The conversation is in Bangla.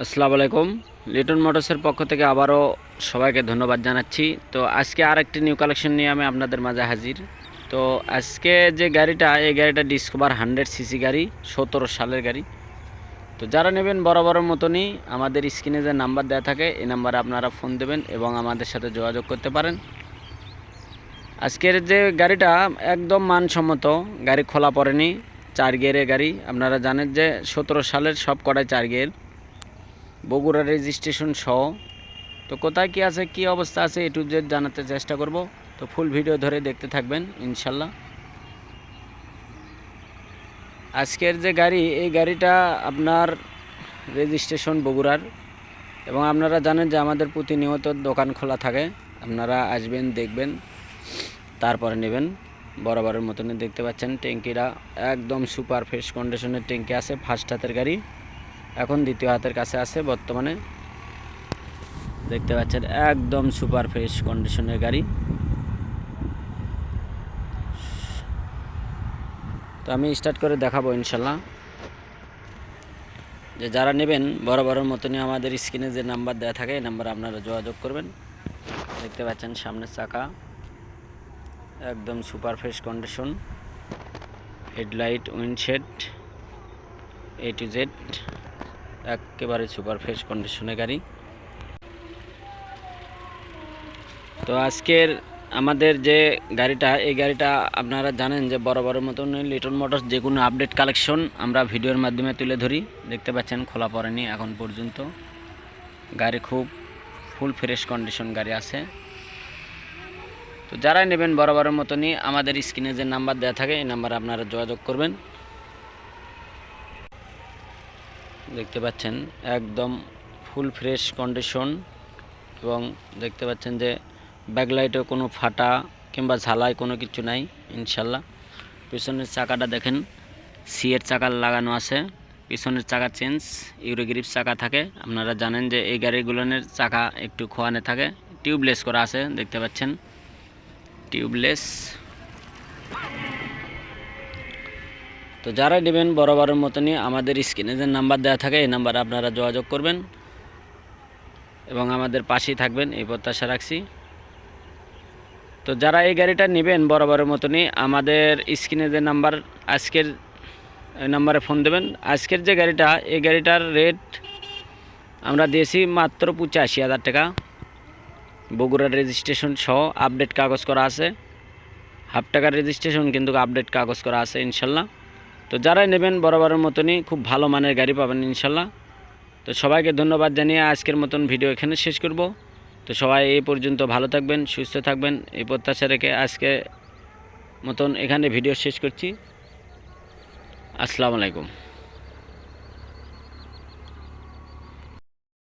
আসসালামু আলাইকুম। লিটন মোটরসের পক্ষ থেকে আবারও সবাইকে ধন্যবাদ জানাচ্ছি। তো আজকে আরেকটি নিউ কালেকশন নিয়ে আমি আপনাদের মাঝে হাজির। তো আজকে যে গাড়িটা, এই গাড়িটা ডিসকভার 100 সিসি গাড়ি, 17 সালের গাড়ি। তো যারা নেবেন বরাবরের মতনই আমাদের স্ক্রিনে যে নাম্বার দেওয়া থাকে এই নাম্বারে আপনারা ফোন দেবেন এবং আমাদের সাথে যোগাযোগ করতে পারেন। আজকের যে গাড়িটা একদম মানসম্মত গাড়ি, খোলা পড়েনি, 4 গিয়ারের গাড়ি। আপনারা জানেন যে 17 সালের সব কটাই 4 গিয়ার, বগুড়া রেজিস্ট্রেশন সহ। তো কোথায় কি আছে, কি অবস্থা আছে, এ টু জেড জানাতে চেষ্টা করব। তো ফুল ভিডিও ধরে দেখতে থাকবেন ইনশাল্লাহ। আজকের যে গাড়ি, এই গাড়িটা আপনার রেজিস্ট্রেশন বগুড়ার, এবং আপনারা জানেন যে আমাদের প্রতিনিয়ত দোকান খোলা থাকে। আপনারা আসবেন, দেখবেন, তারপরে নেবেন। বরাবরের মতনই দেখতে পাচ্ছেন ট্যাঙ্কিটা একদম সুপার ফ্রেশ কন্ডিশনের ট্যাঙ্কি আছে। ফার্স্ট হাতের গাড়ি, এখন দ্বিতীয় হাতের কাছে আছে বর্তমানে। দেখতে পাচ্ছেন একদম সুপার ফ্রেশ কন্ডিশনের গাড়ি। তো আমি স্টার্ট করে দেখাবো ইনশাল্লাহ। যে যারা নেবেন বরাবরের মতনই আমাদের স্ক্রিনে যে নাম্বার দেওয়া থাকে এই নাম্বারে আপনারা যোগাযোগ করবেন। দেখতে পাচ্ছেন সামনের চাকা একদম super fresh condition, headlight, উইন্ডশেড, A to Z একেবারে সুপার ফ্রেশ কন্ডিশনের গাড়ি। তো আজকের আমাদের যে গাড়িটা, এই গাড়িটা আপনারা জানেন যে বরাবরের মতন লিটন মোটরস যে কোনো আপডেট কালেকশন আমরা ভিডিওর মাধ্যমে তুলে ধরি। দেখতে পাচ্ছেন খোলা পড়েনি এখন পর্যন্ত, গাড়ি খুব ফুল ফ্রেশ কন্ডিশন গাড়ি আছে। তো যারাই নেবেন বরাবরের মতনই আমাদের স্ক্রিনে যে নাম্বার দেওয়া থাকে এই নাম্বারে আপনারা যোগাযোগ করবেন। দেখতে পাচ্ছেন একদম ফুল ফ্রেশ কন্ডিশন, এবং দেখতে পাচ্ছেন যে ব্যাকলাইটেও কোনো ফাটা কিংবা ঝালাই কোনো কিছু নাই ইনশাল্লাহ। পিছনের চাকাটা দেখেন, সিয়ের চাকা লাগানো আছে। পিছনের চাকা চেঞ্জ, ইউরোগ্রিপ চাকা থাকে। আপনারা জানেন যে এই গাড়িগুলোর চাকা একটু খোয়ানে থাকে। টিউবলেস করা আছে, দেখতে পাচ্ছেন টিউবলেস। তো যারা নেবেন বরাবরের মতনই আমাদের স্ক্রিনে যে নাম্বার দেওয়া থাকে এই নাম্বারে আপনারা যোগাযোগ করবেন এবং আমাদের পাশেই থাকবেন, এই প্রত্যাশা রাখছি। তো যারা এই গাড়িটা নেবেন বরাবরের মতনই আমাদের স্ক্রিনে যে নাম্বার, আজকের এই নাম্বারে ফোন দেবেন। আজকের যে গাড়িটা, এই গাড়িটার রেট আমরা দিয়েছি মাত্র 85,000 টাকা। বগুড়ার রেজিস্ট্রেশন সহ আপডেট কাগজ করা আছে। হাফ টাকার রেজিস্ট্রেশন কিন্তু আপডেট কাগজ করা আছে ইনশাল্লাহ। তো যারাই নেবেন বরাবরের মতনই খুব ভালো মানের গাড়ি পাবেন ইনশাল্লাহ। তো সবাইকে ধন্যবাদ জানিয়ে আজকের মতন ভিডিও এখানে শেষ করব। তো সবাই এই পর্যন্ত ভালো থাকবেন, সুস্থ থাকবেন, এই প্রত্যাশা রেখে আজকে মতন এখানে ভিডিও শেষ করছি। আসসালামু আলাইকুম।